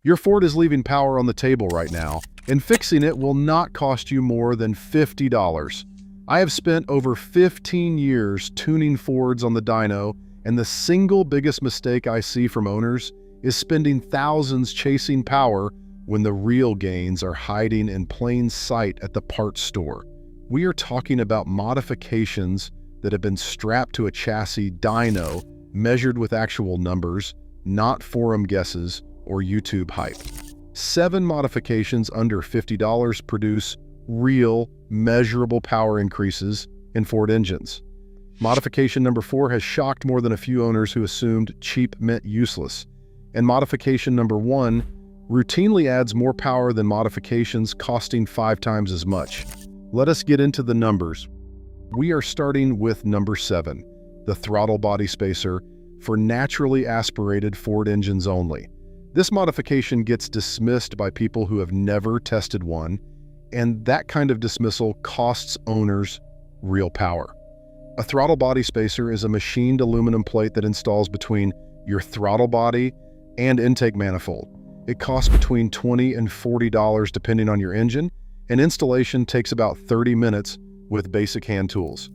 Your Ford is leaving power on the table right now, and fixing it will not cost you more than $50. I have spent over 15 years tuning Fords on the dyno, and the single biggest mistake I see from owners is spending thousands chasing power when the real gains are hiding in plain sight at the parts store. We are talking about modifications that have been strapped to a chassis dyno, measured with actual numbers, not forum guesses or YouTube hype. 7 modifications under $50 produce real, measurable power increases in Ford engines. Modification number 4 has shocked more than a few owners who assumed cheap meant useless. And modification number 1 routinely adds more power than modifications costing 5 times as much. Let us get into the numbers. We are starting with number 7, the throttle body spacer for naturally aspirated Ford engines only. This modification gets dismissed by people who have never tested one, and that kind of dismissal costs owners real power. A throttle body spacer is a machined aluminum plate that installs between your throttle body and intake manifold. It costs between $20 and $40 depending on your engine, and installation takes about 30 minutes with basic hand tools.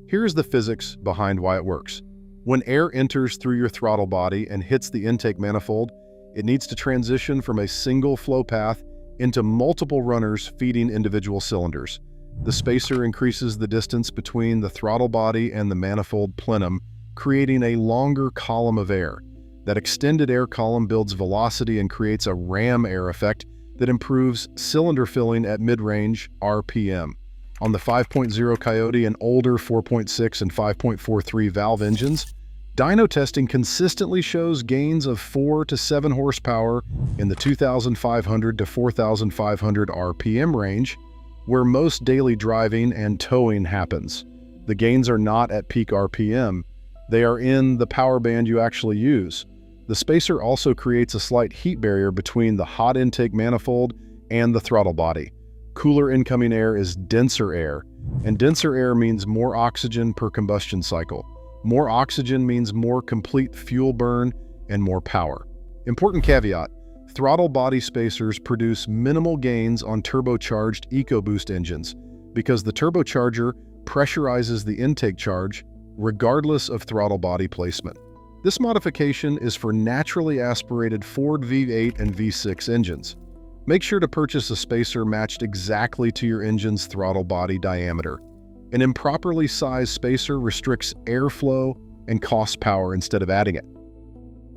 Here's the physics behind why it works. When air enters through your throttle body and hits the intake manifold, it needs to transition from a single flow path into multiple runners feeding individual cylinders. The spacer increases the distance between the throttle body and the manifold plenum, creating a longer column of air. That extended air column builds velocity and creates a ram air effect that improves cylinder filling at mid-range RPM. On the 5.0 Coyote and older 4.6 and 5.43 valve engines, dyno testing consistently shows gains of 4 to 7 horsepower in the 2,500 to 4,500 RPM range, where most daily driving and towing happens. The gains are not at peak RPM. They are in the power band you actually use. The spacer also creates a slight heat barrier between the hot intake manifold and the throttle body. Cooler incoming air is denser air, and denser air means more oxygen per combustion cycle. More oxygen means more complete fuel burn and more power. Important caveat: throttle body spacers produce minimal gains on turbocharged EcoBoost engines because the turbocharger pressurizes the intake charge regardless of throttle body placement. This modification is for naturally aspirated Ford V8 and V6 engines. Make sure to purchase a spacer matched exactly to your engine's throttle body diameter. An improperly sized spacer restricts airflow and costs power instead of adding it.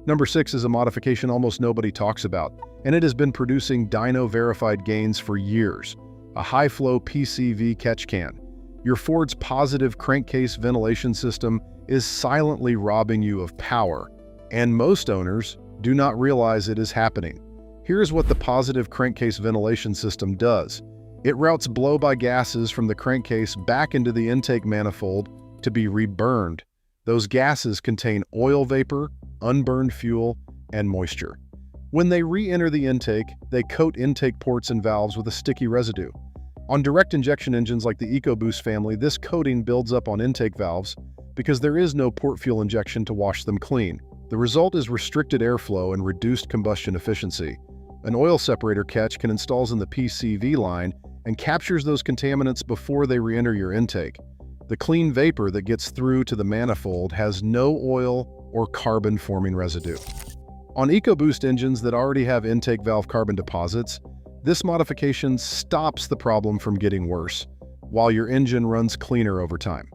Number 6 is a modification almost nobody talks about, and it has been producing dyno-verified gains for years: a high-flow PCV catch can. Your Ford's positive crankcase ventilation system is silently robbing you of power, and most owners do not realize it is happening. Here's what the positive crankcase ventilation system does. It routes blow-by gases from the crankcase back into the intake manifold to be reburned. Those gases contain oil vapor, unburned fuel, and moisture. When they re-enter the intake, they coat intake ports and valves with a sticky residue. On direct injection engines like the EcoBoost family, this coating builds up on intake valves because there is no port fuel injection to wash them clean. The result is restricted airflow and reduced combustion efficiency. An oil separator catch can install in the PCV line and captures those contaminants before they re-enter your intake. The clean vapor that gets through to the manifold has no oil or carbon-forming residue. On EcoBoost engines that already have intake valve carbon deposits, this modification stops the problem from getting worse, while your engine runs cleaner over time.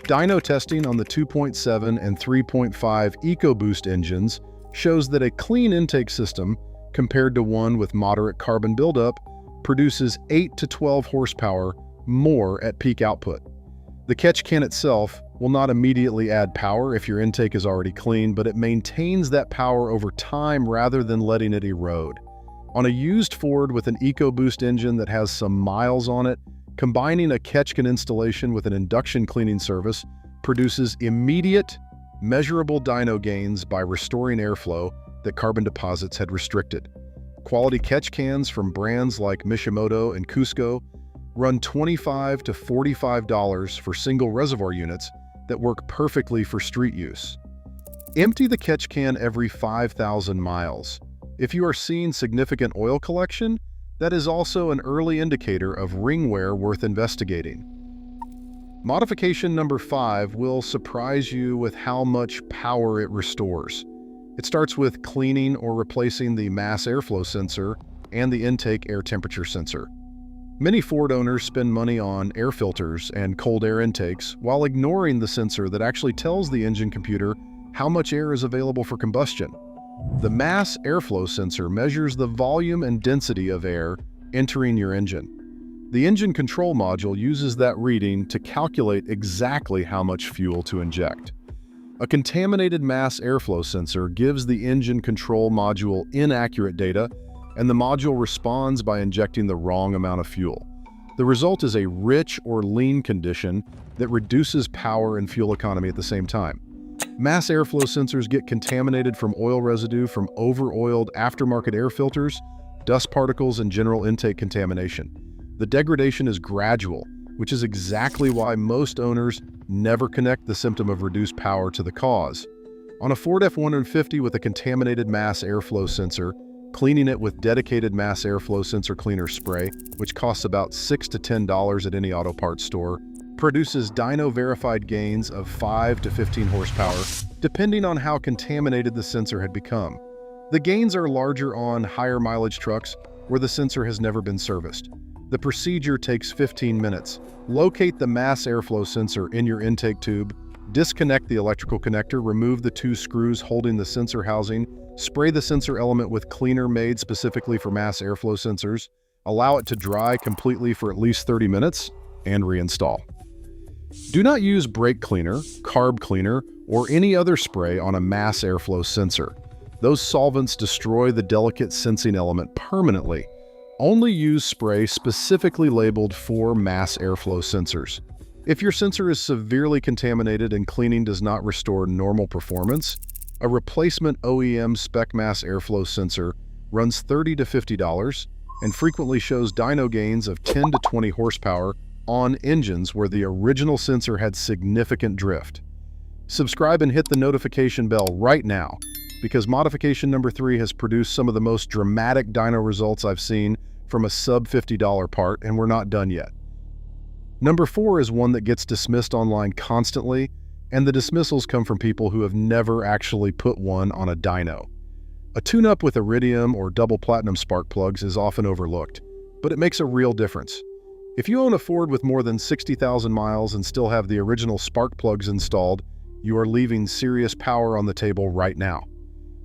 Dyno testing on the 2.7 and 3.5 EcoBoost engines shows that a clean intake system, compared to one with moderate carbon buildup, produces 8 to 12 horsepower more at peak output. The catch can itself will not immediately add power if your intake is already clean, but it maintains that power over time rather than letting it erode. On a used Ford with an EcoBoost engine that has some miles on it, combining a catch can installation with an induction cleaning service produces immediate, measurable dyno gains by restoring airflow that carbon deposits had restricted. Quality catch cans from brands like Mishimoto and Cusco run $25 to $45 for single reservoir units that work perfectly for street use. Empty the catch can every 5,000 miles. If you are seeing significant oil collection, that is also an early indicator of ring wear worth investigating. Modification number 5 will surprise you with how much power it restores. It starts with cleaning or replacing the mass airflow sensor and the intake air temperature sensor. Many Ford owners spend money on air filters and cold air intakes while ignoring the sensor that actually tells the engine computer how much air is available for combustion. The mass airflow sensor measures the volume and density of air entering your engine. The engine control module uses that reading to calculate exactly how much fuel to inject. A contaminated mass airflow sensor gives the engine control module inaccurate data, and the module responds by injecting the wrong amount of fuel. The result is a rich or lean condition that reduces power and fuel economy at the same time. Mass airflow sensors get contaminated from oil residue from over-oiled aftermarket air filters, dust particles, and general intake contamination. The degradation is gradual, which is exactly why most owners never connect the symptom of reduced power to the cause. On a Ford F-150 with a contaminated mass airflow sensor, cleaning it with dedicated mass airflow sensor cleaner spray, which costs about $6 to $10 at any auto parts store, produces dyno verified gains of 5 to 15 horsepower, depending on how contaminated the sensor had become. The gains are larger on higher mileage trucks where the sensor has never been serviced. The procedure takes 15 minutes. Locate the mass airflow sensor in your intake tube, disconnect the electrical connector, remove the 2 screws holding the sensor housing, spray the sensor element with cleaner made specifically for mass airflow sensors, allow it to dry completely for at least 30 minutes, and reinstall. Do not use brake cleaner, carb cleaner, or any other spray on a mass airflow sensor. Those solvents destroy the delicate sensing element permanently. Only use spray specifically labeled for mass airflow sensors. If your sensor is severely contaminated and cleaning does not restore normal performance, a replacement OEM spec mass airflow sensor runs $30 to $50 and frequently shows dyno gains of 10 to 20 horsepower on engines where the original sensor had significant drift. Subscribe and hit the notification bell right now, because modification number 3 has produced some of the most dramatic dyno results I've seen from a sub $50 part, and we're not done yet. Number 4 is one that gets dismissed online constantly, and the dismissals come from people who have never actually put one on a dyno. A tune-up with iridium or double platinum spark plugs is often overlooked, but it makes a real difference. If you own a Ford with more than 60,000 miles and still have the original spark plugs installed, you are leaving serious power on the table right now.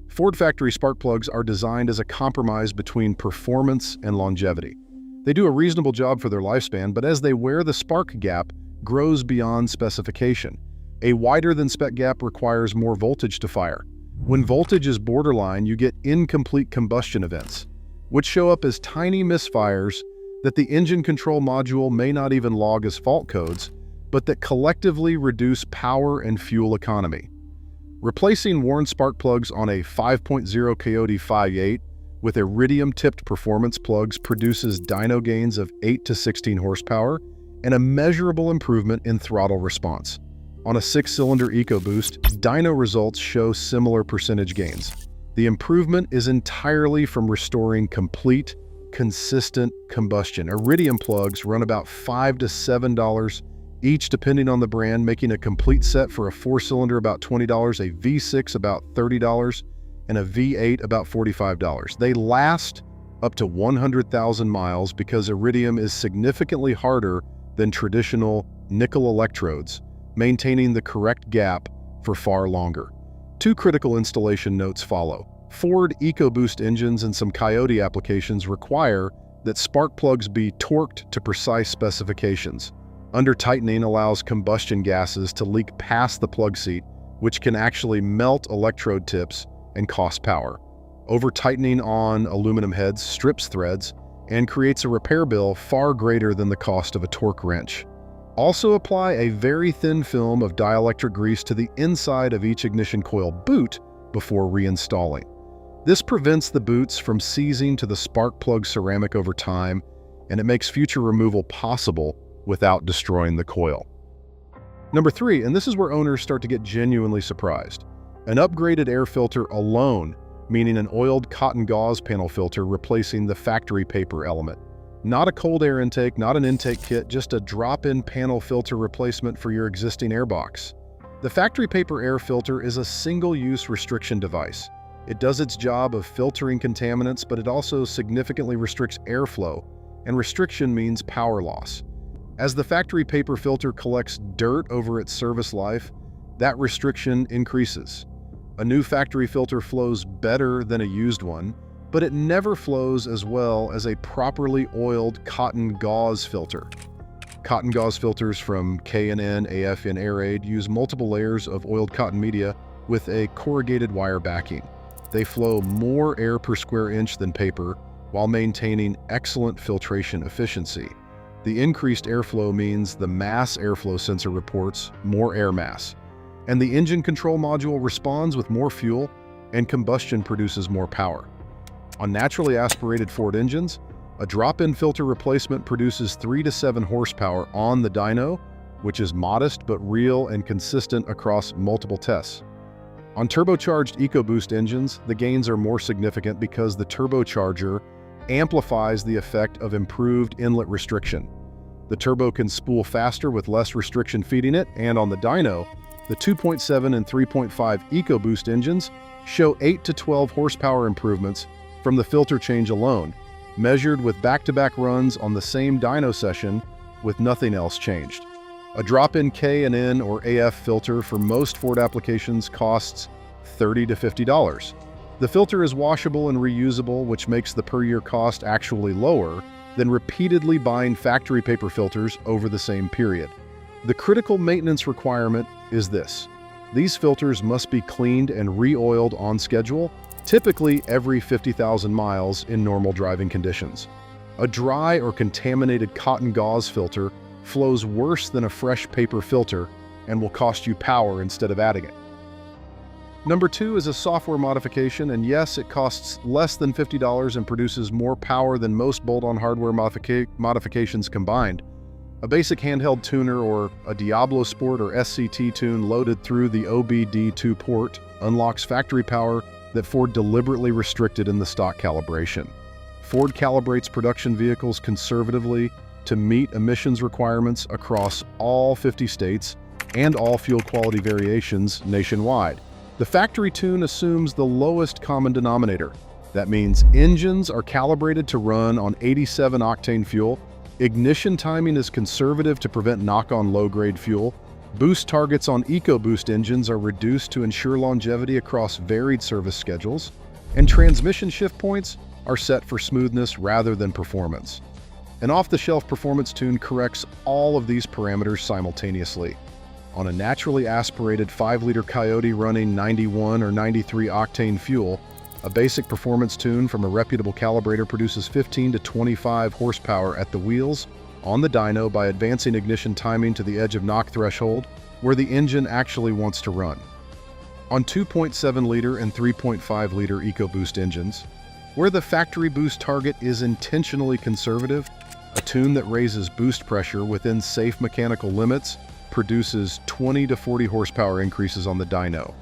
Ford factory spark plugs are designed as a compromise between performance and longevity. They do a reasonable job for their lifespan, but as they wear, the spark gap grows beyond specification. A wider than spec gap requires more voltage to fire. When voltage is borderline, you get incomplete combustion events, which show up as tiny misfires that the engine control module may not even log as fault codes, but that collectively reduce power and fuel economy. Replacing worn spark plugs on a 5.0 Coyote 5.8 with iridium-tipped performance plugs produces dyno gains of 8 to 16 horsepower and a measurable improvement in throttle response. On a 6-cylinder EcoBoost, dyno results show similar percentage gains. The improvement is entirely from restoring complete, consistent combustion. Iridium plugs run about $5 to $7 each depending on the brand, making a complete set for a 4-cylinder about $20, a V6 about $30, and a V8 about $45. They last up to 100,000 miles because iridium is significantly harder than traditional nickel electrodes, maintaining the correct gap for far longer. 2 critical installation notes follow. Ford EcoBoost engines and some Coyote applications require that spark plugs be torqued to precise specifications. Under-tightening allows combustion gases to leak past the plug seat, which can actually melt electrode tips and cost power. Over-tightening on aluminum heads strips threads and creates a repair bill far greater than the cost of a torque wrench. Also apply a very thin film of dielectric grease to the inside of each ignition coil boot before reinstalling. This prevents the boots from seizing to the spark plug ceramic over time, and it makes future removal possible without destroying the coil. Number 3, and this is where owners start to get genuinely surprised. An upgraded air filter alone meaning an oiled cotton gauze panel filter replacing the factory paper element. Not a cold air intake, not an intake kit, just a drop-in panel filter replacement for your existing airbox. The factory paper air filter is a single-use restriction device. It does its job of filtering contaminants, but it also significantly restricts airflow, and restriction means power loss. As the factory paper filter collects dirt over its service life, that restriction increases. A new factory filter flows better than a used one, but it never flows as well as a properly oiled cotton gauze filter. Cotton gauze filters from K&N, AF, and AirAid use multiple layers of oiled cotton media with a corrugated wire backing. They flow more air per square inch than paper while maintaining excellent filtration efficiency. The increased airflow means the mass airflow sensor reports more air mass, and the engine control module responds with more fuel, and combustion produces more power. On naturally aspirated Ford engines, a drop-in filter replacement produces 3 to 7 horsepower on the dyno, which is modest but real and consistent across multiple tests. On turbocharged EcoBoost engines, the gains are more significant because the turbocharger amplifies the effect of improved inlet restriction. The turbo can spool faster with less restriction feeding it, and on the dyno, the 2.7 and 3.5 EcoBoost engines show 8 to 12 horsepower improvements from the filter change alone, measured with back-to-back runs on the same dyno session with nothing else changed. A drop-in K&N or AF filter for most Ford applications costs $30 to $50. The filter is washable and reusable, which makes the per-year cost actually lower than repeatedly buying factory paper filters over the same period. The critical maintenance requirement is this: these filters must be cleaned and re-oiled on schedule, typically every 50,000 miles in normal driving conditions. A dry or contaminated cotton gauze filter flows worse than a fresh paper filter and will cost you power instead of adding it. Number 2 is a software modification, and yes, it costs less than $50 and produces more power than most bolt-on hardware modifications combined. A basic handheld tuner or a Diablo Sport or SCT tune loaded through the OBD2 port unlocks factory power that Ford deliberately restricted in the stock calibration. Ford calibrates production vehicles conservatively to meet emissions requirements across all 50 states and all fuel quality variations nationwide. The factory tune assumes the lowest common denominator. That means engines are calibrated to run on 87 octane fuel, ignition timing is conservative to prevent knock-on low-grade fuel, boost targets on EcoBoost engines are reduced to ensure longevity across varied service schedules, and transmission shift points are set for smoothness rather than performance. An off-the-shelf performance tune corrects all of these parameters simultaneously. On a naturally aspirated 5-liter Coyote running 91 or 93 octane fuel, a basic performance tune from a reputable calibrator produces 15 to 25 horsepower at the wheels on the dyno by advancing ignition timing to the edge of knock threshold, where the engine actually wants to run. On 2.7-liter and 3.5-liter EcoBoost engines, where the factory boost target is intentionally conservative, a tune that raises boost pressure within safe mechanical limits produces 20 to 40 horsepower increases on the dyno.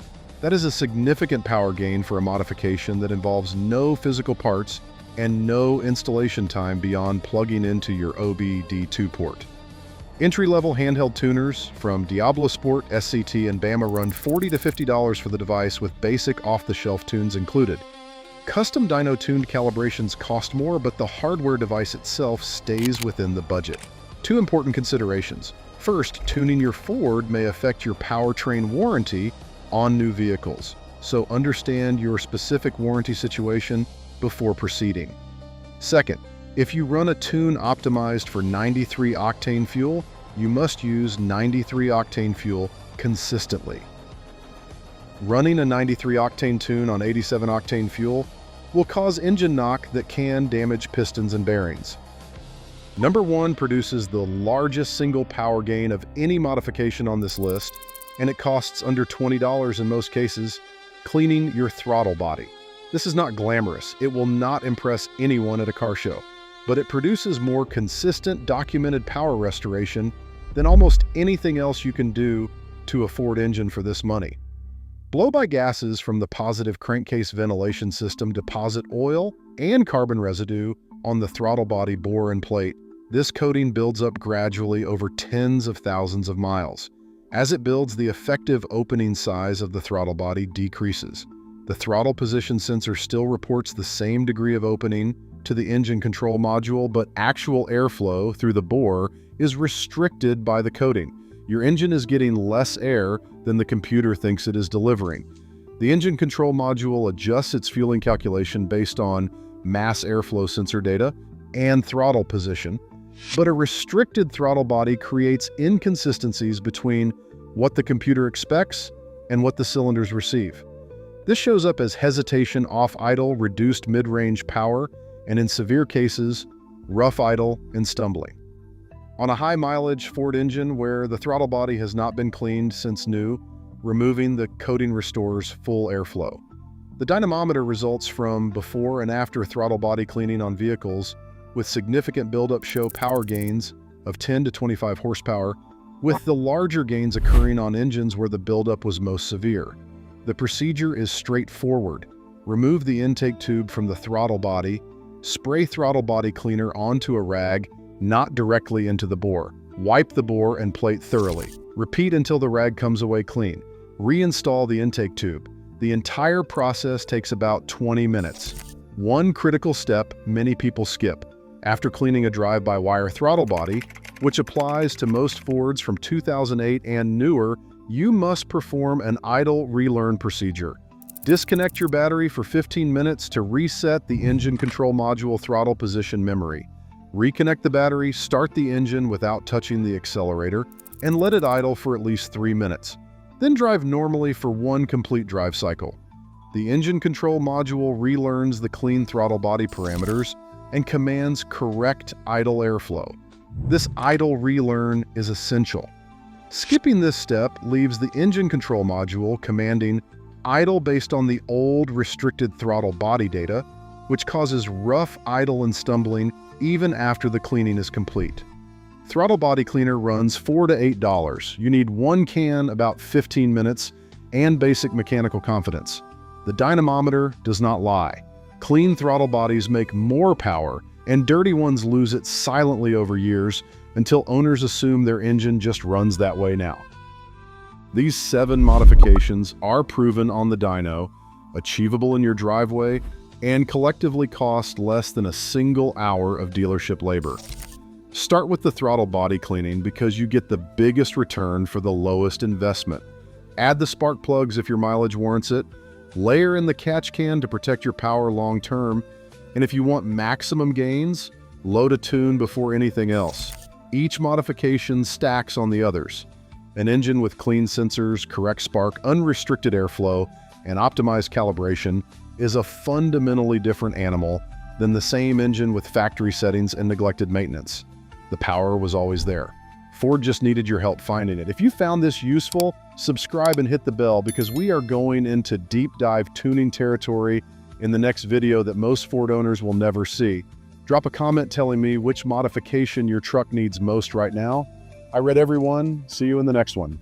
That is a significant power gain for a modification that involves no physical parts and no installation time beyond plugging into your OBD2 port. Entry-level handheld tuners from Diablo Sport, SCT, and Bama run $40 to $50 for the device with basic off-the-shelf tunes included. Custom dyno-tuned calibrations cost more, but the hardware device itself stays within the budget. 2 important considerations. First, tuning your Ford may affect your powertrain warranty on new vehicles, so understand your specific warranty situation before proceeding. Second, if you run a tune optimized for 93 octane fuel, you must use 93 octane fuel consistently. Running a 93 octane tune on 87 octane fuel will cause engine knock that can damage pistons and bearings. Number 1 produces the largest single power gain of any modification on this list, and it costs under $20 in most cases, cleaning your throttle body. This is not glamorous. It will not impress anyone at a car show, but it produces more consistent documented power restoration than almost anything else you can do to a Ford engine for this money. Blow-by gases from the positive crankcase ventilation system deposit oil and carbon residue on the throttle body bore and plate. This coating builds up gradually over tens of thousands of miles. As it builds, the effective opening size of the throttle body decreases. The throttle position sensor still reports the same degree of opening to the engine control module, but actual airflow through the bore is restricted by the coating. Your engine is getting less air than the computer thinks it is delivering. The engine control module adjusts its fueling calculation based on mass airflow sensor data and throttle position, but a restricted throttle body creates inconsistencies between what the computer expects and what the cylinders receive. This shows up as hesitation off idle, reduced mid-range power, and in severe cases, rough idle and stumbling. On a high-mileage Ford engine where the throttle body has not been cleaned since new, removing the coating restores full airflow. The dynamometer results from before and after throttle body cleaning on vehicles with significant buildup show power gains of 10 to 25 horsepower, with the larger gains occurring on engines where the buildup was most severe. The procedure is straightforward. Remove the intake tube from the throttle body, spray throttle body cleaner onto a rag, not directly into the bore. Wipe the bore and plate thoroughly. Repeat until the rag comes away clean. Reinstall the intake tube. The entire process takes about 20 minutes. One critical step many people skip. After cleaning a drive-by-wire throttle body, which applies to most Fords from 2008 and newer, you must perform an idle relearn procedure. Disconnect your battery for 15 minutes to reset the engine control module throttle position memory. Reconnect the battery, start the engine without touching the accelerator, and let it idle for at least 3 minutes. Then drive normally for one complete drive cycle. The engine control module relearns the clean throttle body parameters and commands correct idle airflow. This idle relearn is essential. Skipping this step leaves the engine control module commanding idle based on the old restricted throttle body data, which causes rough idle and stumbling even after the cleaning is complete. Throttle body cleaner runs $4 to $8. You need one can about 15 minutes and basic mechanical confidence. The dynamometer does not lie. Clean throttle bodies make more power, and dirty ones lose it silently over years until owners assume their engine just runs that way now. These 7 modifications are proven on the dyno, achievable in your driveway, and collectively cost less than a single hour of dealership labor. Start with the throttle body cleaning because you get the biggest return for the lowest investment. Add the spark plugs if your mileage warrants it. Layer in the catch can to protect your power long term. And if you want maximum gains, load a tune before anything else. Each modification stacks on the others. An engine with clean sensors, correct spark, unrestricted airflow, and optimized calibration is a fundamentally different animal than the same engine with factory settings and neglected maintenance. The power was always there. Ford just needed your help finding it. If you found this useful, subscribe and hit the bell because we are going into deep dive tuning territory in the next video that most Ford owners will never see. Drop a comment telling me which modification your truck needs most right now. I read every one. See you in the next one.